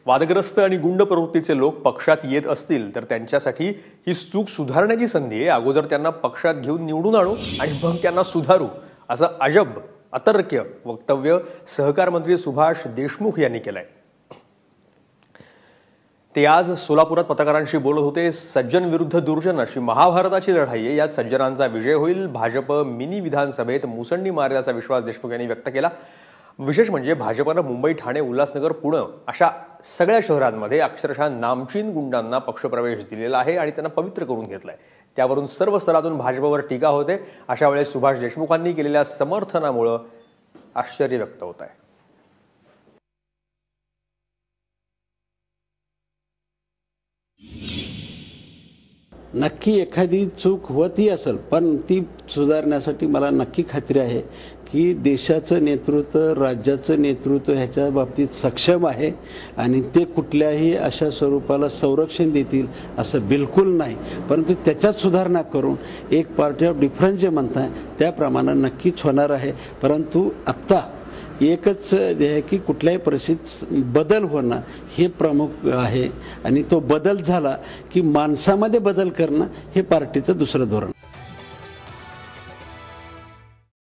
वादग्रस्त आणि गुंड प्रवृत्तीचे लोक पक्षात येत असतील तर त्यांच्यासाठी ही चूक सुधारण्याची संधी आहे। अगोदर त्यांना पक्षात घेऊन निवडून आणू आणि मग त्यांना सुधारू, असं अजब अतर्क्य वक्तव्य सहकार मंत्री सुभाष देशमुख यांनी केलंय। ते आज सोलापुरात पत्रकारांशी बोलत होते। सज्जन विरुद्ध दुर्जन अशी महाभारताची लढाई आहे, यात सज्जनांचा विजय होईल। भाजप मिनी विधानसभेत मुसंडी मारेल असा विश्वास देशमुख यांनी व्यक्त केला। विशेष म्हणजे भाजपनं मुंबई, ठाणे, उल्हासनगर, पुणे अशा सगळ्या शहरांमध्ये अक्षरशः नामचीन गुंडांना पक्षप्रवेश दिलेला आहे आणि त्यांना पवित्र करून घेतलाय। त्यावरून सर्व स्तरातून भाजपवर टीका होते। अशा वेळेस सुभाष देशमुखांनी केलेल्या समर्थनामुळे आश्चर्य व्यक्त होत आहे। नक्की एखादी चूक होती असेल, पण ती सुधारण्यासाठी मला नक्की खात्री आहे की देशाचं नेतृत्व, राज्याचं नेतृत्व ह्याच्या बाबतीत सक्षम आहे आणि ते कुठल्याही अशा स्वरूपाला संरक्षण देतील असं बिलकुल नाही। परंतु त्याच्यात सुधारणा करून एक पार्टी ऑफ डिफरन्स जे म्हणताय त्याप्रमाणे नक्कीच होणार आहे। परंतु आत्ता एकच आहे की कुठल्याही परिस्थितीत बदल होणं हे प्रमुख आहे आणि तो बदल झाला की माणसामध्ये बदल करणं हे पार्टीचं दुसरं धोरण।